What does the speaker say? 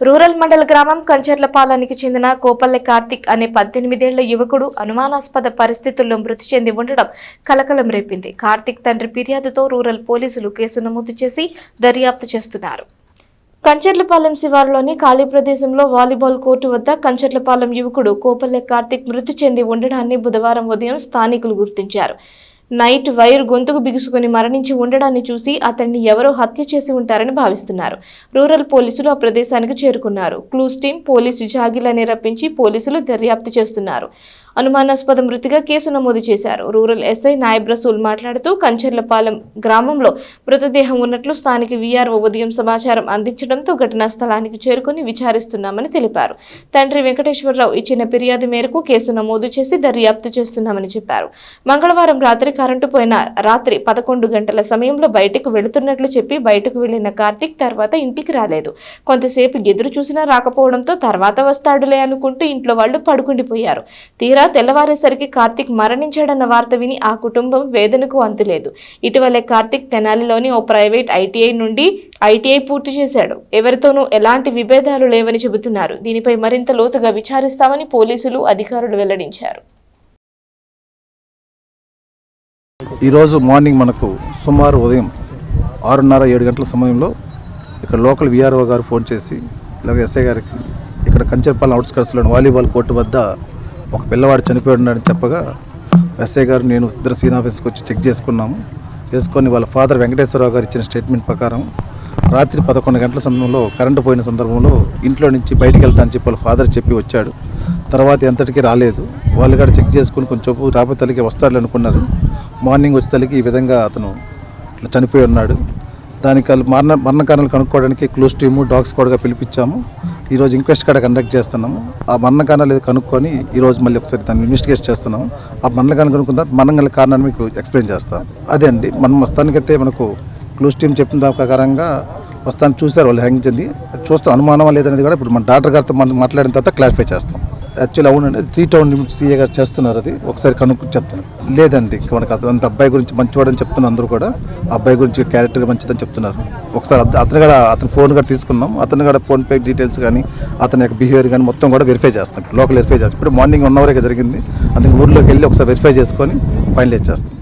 Rural మండల గ్రామం కంచర్లపాలెనికి చెందిన కోపల్లె కార్తిక్ అనే 18 ఏళ్ల యువకుడు అనుమానాస్పద పరిస్థితుల్లో మృతి చెంది ఉండడం కలకలం రేపింది. కార్తిక్ తండ్రి ఫిర్యాదుతో రూరల్ పోలీసులు కేసు నమోదు చేసి దర్యాప్తు చేస్తున్నారు. కంచర్లపాలెం శివారులోని ఖాళీ ప్రదేశంలో వాలీబాల్ కోర్టు వద్ద కంచర్లపాలెం యువకుడు కోపల్లె కార్తిక్ మృతి చెంది ఉండడాన్ని బుధవారం ఉదయం స్థానికులు గుర్తించారు. నైట్ వైర్ గొంతుకు బిగుసుకుని మరణించి ఉండడాన్ని చూసి అతన్ని ఎవరో హత్య చేసి ఉంటారని భావిస్తున్నారు. రూరల్ పోలీసులు ఆ ప్రదేశానికి చేరుకున్నారు. క్లూస్ టీం, పోలీసు జాగిలని రప్పించి పోలీసులు దర్యాప్తు చేస్తున్నారు. అనుమానాస్పద మృతిగా కేసు నమోదు చేశారు. రూరల్ ఎస్ఐ నాయబ్ రసూల్ మాట్లాడుతూ కంచర్లపాలెం గ్రామంలో మృతదేహం ఉన్నట్లు స్థానిక వీఆర్ఓ ఉదయం సమాచారం అందించడంతో ఘటనా స్థలానికి చేరుకుని విచారిస్తున్నామని తెలిపారు. తండ్రి వెంకటేశ్వరరావు ఇచ్చిన ఫిర్యాదు మేరకు కేసు నమోదు చేసి దర్యాప్తు చేస్తున్నామని చెప్పారు. మంగళవారం రాత్రి కరెంటు పోయిన రాత్రి 11 గంటల సమయంలో బయటకు వెళుతున్నట్లు చెప్పి బయటకు వెళ్లిన కార్తిక్ తర్వాత ఇంటికి రాలేదు. కొంతసేపు ఎదురు చూసినా రాకపోవడంతో తర్వాత వస్తాడులే అనుకుంటూ ఇంట్లో వాళ్ళు పడుకుండిపోయారు. తీరా తెల్లవారేసరికి కార్తిక్ మరణించాడన్న వార్త విని ఆ కుటుంబం వేదనకు అంతులేదు. ఇటీవలే కార్తిక్ తెనాలిలోని ఓ ప్రైవేట్ ఐటీఐ పూర్తి చేశాడు. ఎవరితోనూ ఎలాంటి విభేదాలు లేవని చెబుతున్నారు. దీనిపై మరింత లోతుగా విచారిస్తామని పోలీసులు అధికారులు వెల్లడించారు. ఈరోజు మార్నింగ్ మనకు సుమారు ఉదయం 6:30-7 గంటల సమయంలో ఇక్కడ లోకల్ వీఆర్ఓ గారు ఫోన్ చేసి ఇలాగ ఎస్ఐ గారికి ఇక్కడ కంచర్పాలెం అవుట్స్కర్ట్స్లోని వాలీబాల్ కోర్టు వద్ద ఒక పిల్లవాడు చనిపోయి ఉన్నాడని చెప్పగా ఎస్ఐ గారు నేను ఇద్దరు సీన్ ఆఫీస్కి వచ్చి చెక్ చేసుకొని వాళ్ళ ఫాదర్ వెంకటేశ్వరరావు గారు ఇచ్చిన స్టేట్మెంట్ ప్రకారం రాత్రి 11 గంటల సమయంలో కరెంటు పోయిన సందర్భంలో ఇంట్లో నుంచి బయటికి వెళ్తానని చెప్పి వాళ్ళ ఫాదర్ చెప్పి వచ్చాడు. తర్వాత ఎంతటికీ రాలేదు. వాళ్ళు కూడా చెక్ చేసుకుని కొంచెం రాబోయే తల్లికి వస్తాడు అనుకున్నారు. మార్నింగ్ వచ్చే తల్లికి ఈ విధంగా అతను ఇట్లా చనిపోయి ఉన్నాడు. దానికి మరణ కారణాలు కనుక్కోవడానికి క్లూస్ టీము, డాగ్ స్క్వాడ్గా పిలిపించాము. ఈరోజు ఇంక్వెస్ట్ కూడా కండక్ట్ చేస్తున్నాము. ఆ మరణ కారణాలు ఏదో కనుక్కొని ఈరోజు మళ్ళీ ఒకసారి దాన్ని ఇన్వెస్టిగేట్ చేస్తున్నాము. ఆ మరణ కారణం కనుక్కున్న తర్వాత మరణ కారణాన్ని మీకు ఎక్స్ప్లెయిన్ చేస్తాం. అదే అండి, మనం వస్తానికైతే మనకు క్లూస్ టీం చెప్పిన దాని ప్రకారంగా వస్తాను చూశారు వాళ్ళు హ్యాంగ్ చెంది. చూస్తాం అనుమానం లేదనేది కూడా ఇప్పుడు మన డాక్టర్ గారితో మనం మాట్లాడిన తర్వాత క్లారిఫై చేస్తాం. యాక్చువల్లీ అవునండి, 3 టౌన్ లిమిట్స్ సీఏ గారు చేస్తున్నారు. అది ఒకసారి కనుక్కు చెప్తాను. లేదండి, ఇంకా మనకు అంత అబ్బాయి గురించి మంచివాడని చెప్తున్నారు. అందరూ కూడా అబ్బాయి గురించి క్యారెక్టర్ మంచిదని చెప్తున్నారు. ఒకసారి అతని ఫోన్ కూడా తీసుకున్నాం. అతను కూడా ఫోన్పే డీటెయిల్స్ కానీ అతని యొక్క బిహేవియర్ కానీ మొత్తం కూడా వెరిఫై చేస్తాం. లోకల్ వెరిఫై చేస్తాం. ఇప్పుడు మార్నింగ్ 1 అవర్ జరిగింది. అందుకే ఊర్లోకి వెళ్ళి ఒకసారి వెరిఫై చేసుకొని ఫైనలైజ్ చేస్తాం.